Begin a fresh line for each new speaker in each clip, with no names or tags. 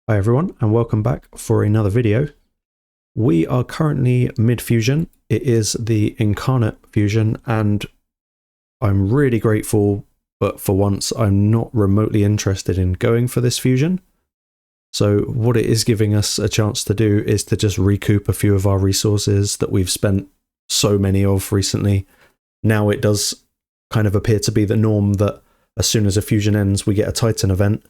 Hi everyone, and welcome back for another video. We are currently mid-fusion. It is the Incarnate fusion, and I'm really grateful, but for once I'm not remotely interested in going for this fusion. So what it is giving us a chance to do is to just recoup a few of our resources that we've spent so many of recently. Now it does kind of appear to be the norm that as soon as a fusion ends, we get a Titan event.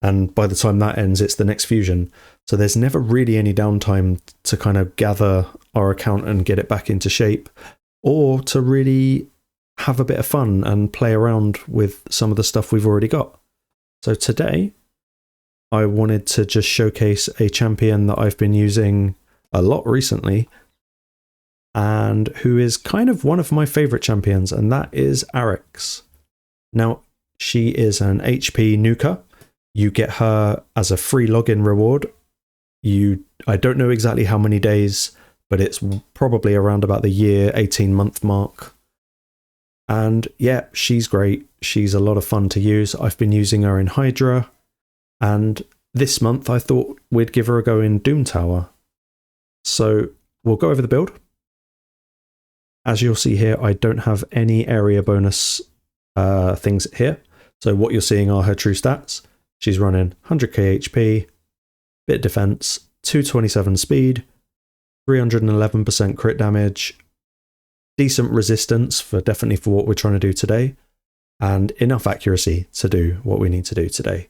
And by the time that ends, it's the next fusion. So there's never really any downtime to kind of gather our account and get it back into shape, or to really have a bit of fun and play around with some of the stuff we've already got. So today, I wanted to just showcase a champion that I've been using a lot recently, and who is kind of one of my favorite champions, and that is Arix. Now, she is an HP nuker. You get her as a free login reward. I don't know exactly how many days, but it's probably around about the year, 18-month mark. And yeah, she's great. She's a lot of fun to use. I've been using her in Hydra, and this month I thought we'd give her a go in Doom Tower. So we'll go over the build. As you'll see here, I don't have any area bonus things here. So what you're seeing are her true stats. She's running 100k HP, bit defense, 227 speed, 311% crit damage, decent resistance definitely for what we're trying to do today, and enough accuracy to do what we need to do today.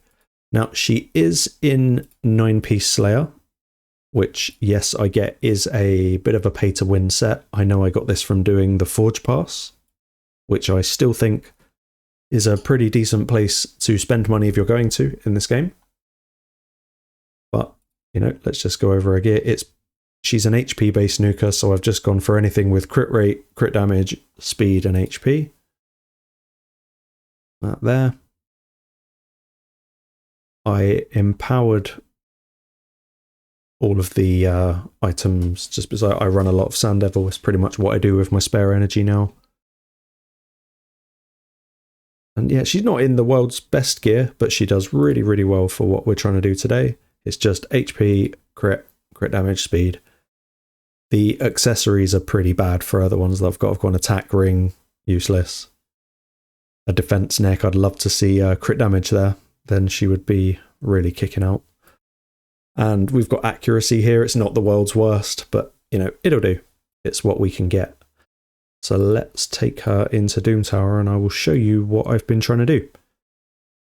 Now, she is in 9-piece Slayer, which, yes, I get is a bit of a pay-to-win set. I know I got this from doing the Forge Pass, which I still think is a pretty decent place to spend money if you're going to in this game. But, you know, let's just go over her gear. She's an HP based nuker, so I've just gone for anything with crit rate, crit damage, speed, and HP. That there. I empowered all of the items just because I run a lot of Sand Devil. It's pretty much what I do with my spare energy now. And yeah, she's not in the world's best gear, but she does really, really well for what we're trying to do today. It's just HP, crit damage, speed. The accessories are pretty bad for other ones that I've got. I've got an attack ring, useless. A defense neck, I'd love to see crit damage there. Then she would be really kicking out. And we've got accuracy here. It's not the world's worst, but, you know, it'll do. It's what we can get. So let's take her into Doom Tower and I will show you what I've been trying to do.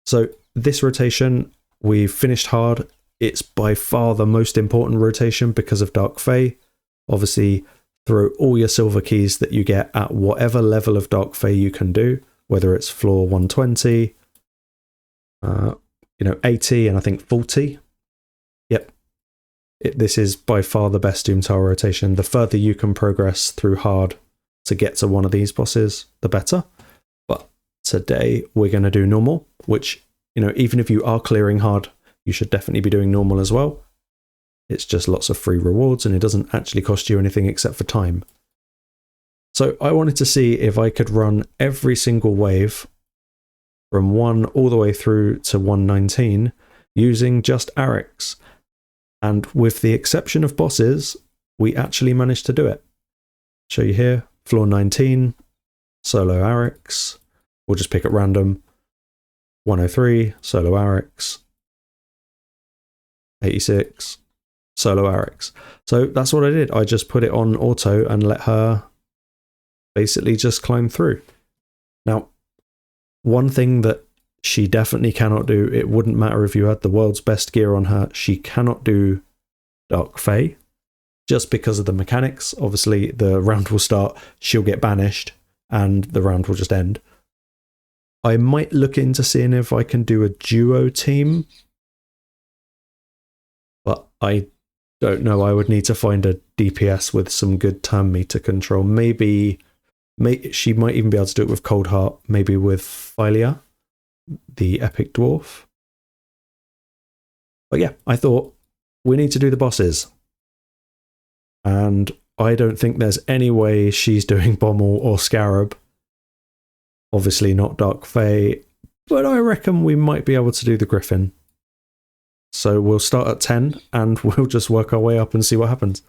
So this rotation, we've finished hard. It's by far the most important rotation because of Dark Fae. Obviously, throw all your silver keys that you get at whatever level of Dark Fae you can do, whether it's floor 120, 80, and I think 40. Yep. This is by far the best Doom Tower rotation. The further you can progress through hard to get to one of these bosses, the better. But today we're going to do normal, which, you know, even if you are clearing hard, you should definitely be doing normal as well. It's just lots of free rewards and it doesn't actually cost you anything except for time. So I wanted to see if I could run every single wave from 1 all the way through to 119 using just Arix. And with the exception of bosses, we actually managed to do it. Show you here. Floor 19, solo Arix. We'll just pick at random. 103, solo Arix. 86, solo Arix. So that's what I did. I just put it on auto and let her basically just climb through. Now, one thing that she definitely cannot do, it wouldn't matter if you had the world's best gear on her, she cannot do Dark Fae. Just because of the mechanics. Obviously, the round will start, she'll get banished, and the round will just end. I might look into seeing if I can do a duo team, but I don't know. I would need to find a DPS with some good turn meter control. Maybe she might even be able to do it with Cold Heart, maybe with Philia, the epic dwarf. But yeah, I thought we need to do the bosses. And I don't think there's any way she's doing Bommel or Scarab. Obviously not Dark Fae, but I reckon we might be able to do the Griffin. So we'll start at 10 and we'll just work our way up and see what happens.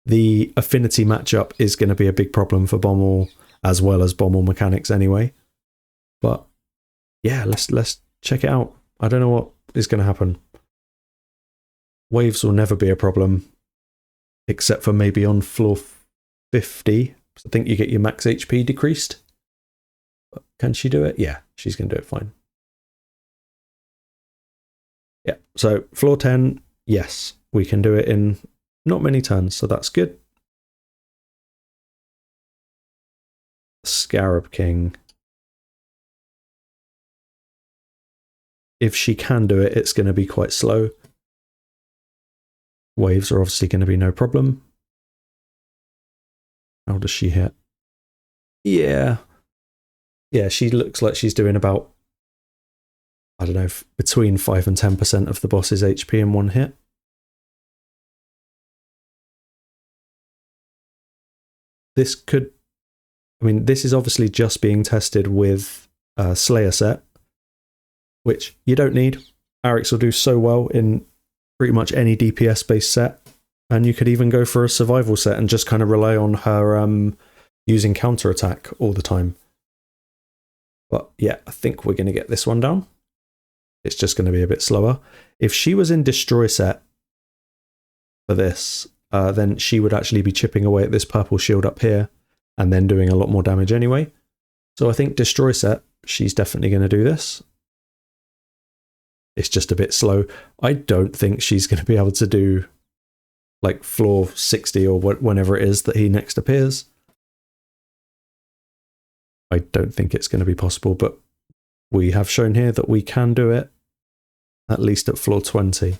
The affinity matchup is going to be a big problem for Bommel as well as Bommel mechanics anyway. But yeah, let's check it out. I don't know what is going to happen. Waves will never be a problem, except for maybe on floor 50. I think you get your max HP decreased. But can she do it? Yeah, she's going to do it fine. Yeah, so floor 10, yes, we can do it in not many turns, so that's good. Scarab King. If she can do it, it's going to be quite slow. Waves are obviously going to be no problem. How does she hit? Yeah. Yeah, she looks like she's doing about, I don't know, between 5 and 10% of the boss's HP in one hit. This could, I mean, this is obviously just being tested with Slayer set, which you don't need. Arix will do so well in pretty much any DPS based set, and you could even go for a survival set and just kind of rely on her using counterattack all the time. But yeah, I think we're going to get this one down. It's just going to be a bit slower. If she was in destroy set for this, then she would actually be chipping away at this purple shield up here and then doing a lot more damage anyway. So I think destroy set, she's definitely going to do this. It's just a bit slow. I don't think she's going to be able to do like floor 60 or whenever it is that he next appears. I don't think it's going to be possible, but we have shown here that we can do it at least at floor 20.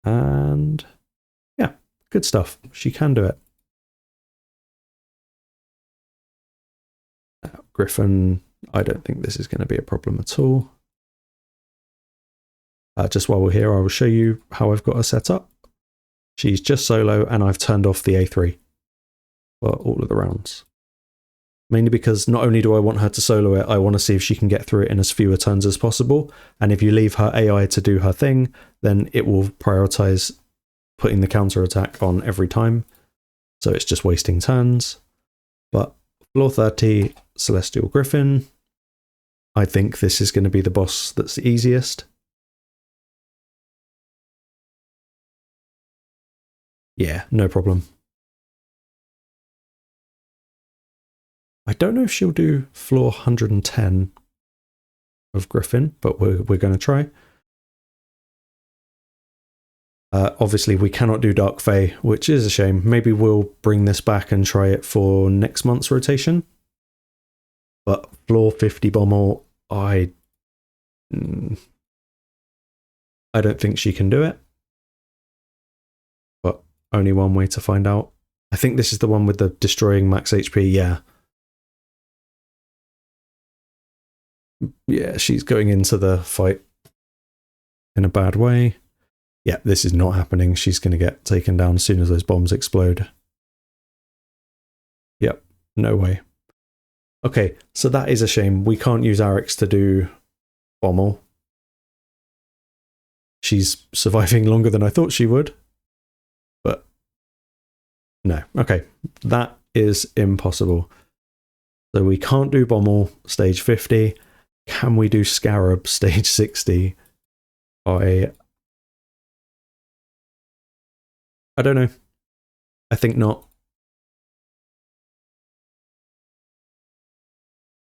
And yeah, good stuff. She can do it. Griffin, I don't think this is going to be a problem at all. Just while we're here, I will show you how I've got her set up. She's just solo, and I've turned off the A3 for all of the rounds. Mainly because not only do I want her to solo it, I want to see if she can get through it in as fewer turns as possible. And if you leave her AI to do her thing, then it will prioritize putting the counter attack on every time. So it's just wasting turns. But floor 30, Celestial Griffin. I think this is going to be the boss that's the easiest. Yeah, no problem. I don't know if she'll do floor 110 of Griffin, but we're going to try. Obviously, we cannot do Dark Fae, which is a shame. Maybe we'll bring this back and try it for next month's rotation. But floor 50 Bommel, I don't think she can do it. But only one way to find out. I think this is the one with the destroying max HP, yeah. Yeah, she's going into the fight in a bad way. Yeah, this is not happening. She's going to get taken down as soon as those bombs explode. Yep, no way. Okay, so that is a shame. We can't use Arix to do Bommel. She's surviving longer than I thought she would. But no, okay, that is impossible. So we can't do Bommel stage 50. Can we do Scarab stage 60? I don't know. I think not.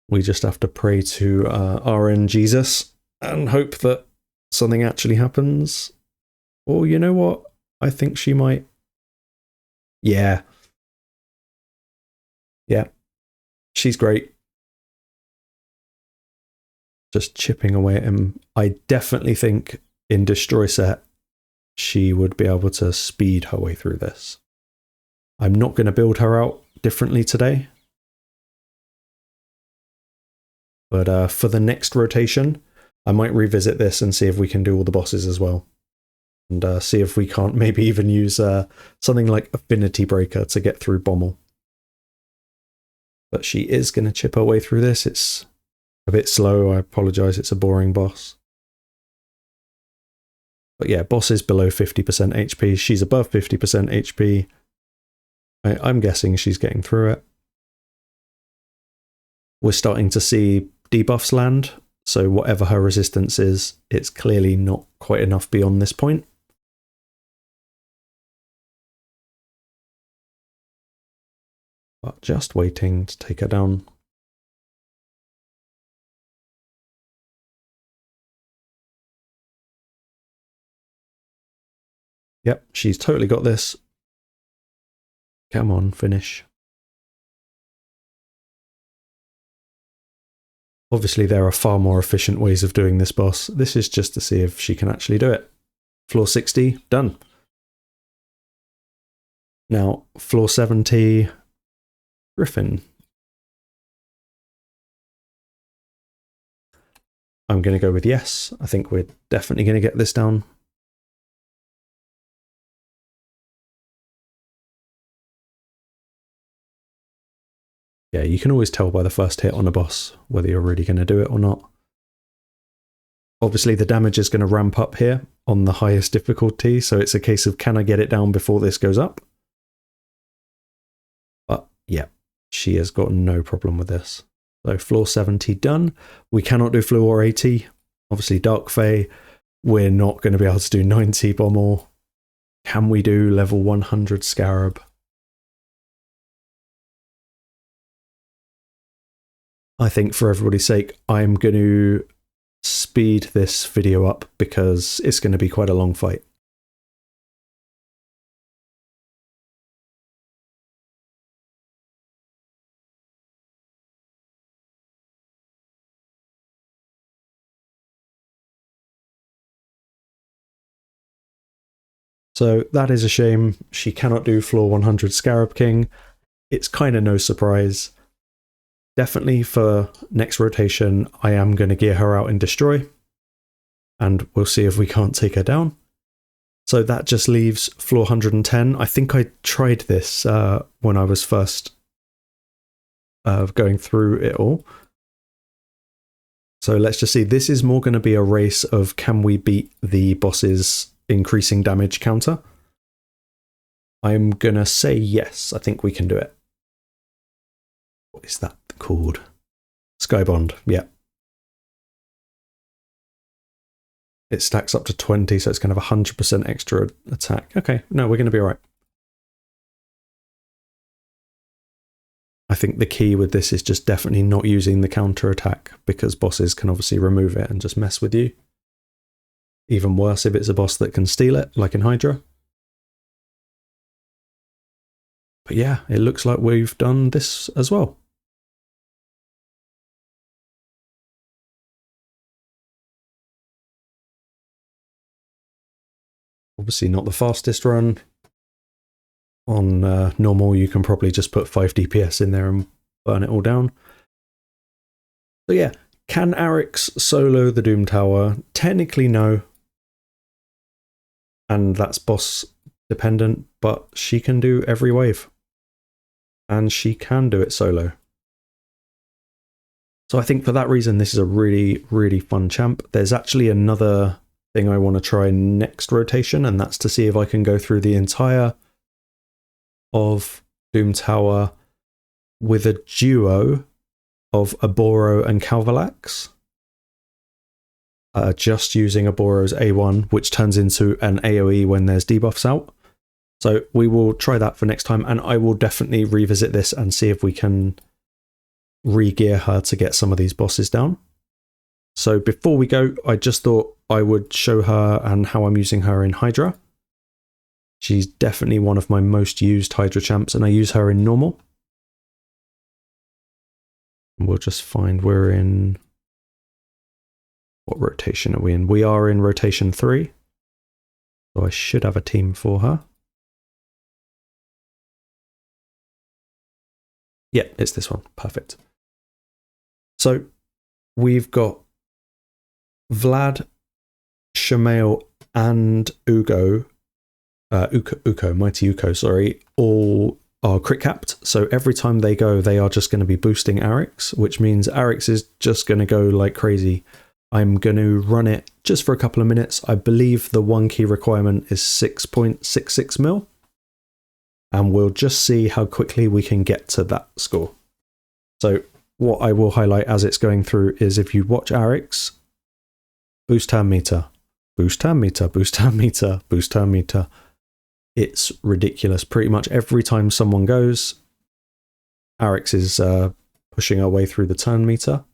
We just have to pray to RN Jesus and hope that something actually happens. Or you know what? I think she might. Yeah. Yeah. She's great. Just chipping away at him. I definitely think in Destroy set, she would be able to speed her way through this. I'm not going to build her out differently today. But for the next rotation, I might revisit this and see if we can do all the bosses as well. And see if we can't maybe even use something like Affinity Breaker to get through Bommel. but she is going to chip her way through this. It's a bit slow. I apologize. It's a boring boss. But yeah, boss is below 50% HP. She's above 50% HP. I'm guessing she's getting through it. We're starting to see debuffs land. So whatever her resistance is, it's clearly not quite enough beyond this point. But just waiting to take her down. Yep, she's totally got this. Come on, finish. Obviously, there are far more efficient ways of doing this boss. This is just to see if she can actually do it. Floor 60, done. Now, floor 70, Griffin. I'm going to go with yes. I think we're definitely going to get this down. Yeah, you can always tell by the first hit on a boss whether you're really going to do it or not. Obviously, the damage is going to ramp up here on the highest difficulty, so it's a case of can I get it down before this goes up? But yeah, she has got no problem with this. So floor 70 done. We cannot do floor 80. Obviously, Dark Fae, we're not going to be able to do 90 Bommel. Can we do level 100 Scarab? I think for everybody's sake, I'm going to speed this video up because it's going to be quite a long fight. So that is a shame. She cannot do floor 100 Scarab King. It's kind of no surprise. Definitely for next rotation, I am going to gear her out in Destroy. And we'll see if we can't take her down. So that just leaves floor 110. I think I tried this when I was first going through it all. So let's just see. This is more going to be a race of can we beat the boss's increasing damage counter. I'm going to say yes. I think we can do it. What is that called? Skybond, yeah. It stacks up to 20, so it's going to have 100% extra attack. Okay, no, we're going to be all right. I think the key with this is just definitely not using the counter attack because bosses can obviously remove it and just mess with you. Even worse if it's a boss that can steal it, like in Hydra. But yeah, it looks like we've done this as well. Obviously not the fastest run. On normal, you can probably just put 5 DPS in there and burn it all down. So yeah, can Arix solo the Doom Tower? Technically no. And that's boss dependent, but she can do every wave. And she can do it solo. So I think for that reason, this is a really, really fun champ. There's actually another thing I want to try next rotation, and that's to see if I can go through the entire of Doom Tower with a duo of Aboro and Calvalax. Just using Aboro's A1, which turns into an AoE when there's debuffs out. So we will try that for next time, and I will definitely revisit this and see if we can re-gear her to get some of these bosses down. So before we go, I just thought I would show her and how I'm using her in Hydra. She's definitely one of my most used Hydra champs, and I use her in normal. We'll just find we're in... What rotation are we in? We are in rotation 3. So I should have a team for her. Yeah, it's this one. Perfect. So we've got Vlad, Shamail, and Ugo, Uko, Mighty Uko, sorry, all are crit capped, so every time they go, they are just going to be boosting Arix, which means Arix is just going to go like crazy. I'm going to run it just for a couple of minutes. I believe the 1 key requirement is 6.66 mil, and we'll just see how quickly we can get to that score. So what I will highlight as it's going through is if you watch Arix, boost turn meter, boost turn meter, boost turn meter, boost turn meter. It's ridiculous. Pretty much every time someone goes, Arix is pushing her way through the turn meter.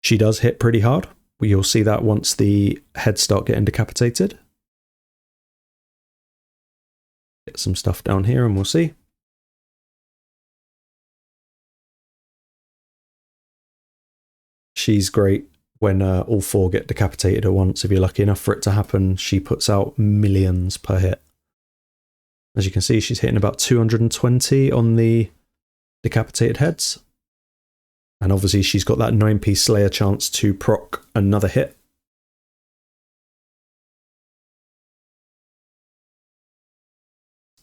She does hit pretty hard. You'll see that once the heads start getting decapitated. Get some stuff down here and we'll see. She's great when all 4 get decapitated at once. If you're lucky enough for it to happen, she puts out millions per hit. As you can see, she's hitting about 220 on the decapitated heads. And obviously she's got that 9-piece Slayer chance to proc another hit.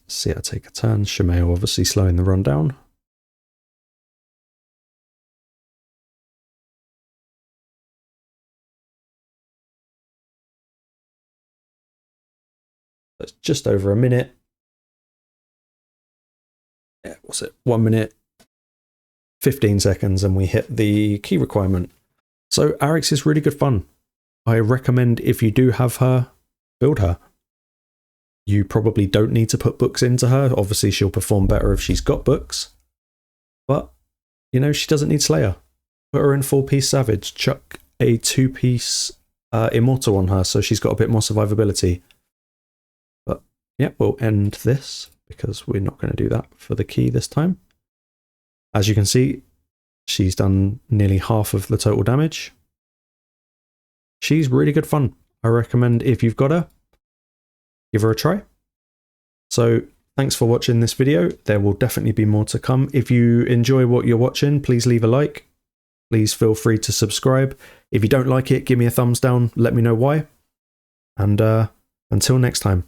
See her take a turn. Shemeo obviously slowing the run down. That's just over a minute. Yeah, what's it? 1 minute, 15 seconds, and we hit the key requirement. So Arix is really good fun. I recommend if you do have her, build her. You probably don't need to put books into her. Obviously, she'll perform better if she's got books. But, you know, she doesn't need Slayer. Put her in 4-piece Savage. Chuck a 2-piece Immortal on her so she's got a bit more survivability. But, yeah, we'll end this because we're not going to do that for the key this time. As you can see, she's done nearly half of the total damage. She's really good fun. I recommend if you've got her, give her a try. So thanks for watching this video. There will definitely be more to come. If you enjoy what you're watching, please leave a like. Please feel free to subscribe. If you don't like it, give me a thumbs down. Let me know why. And until next time.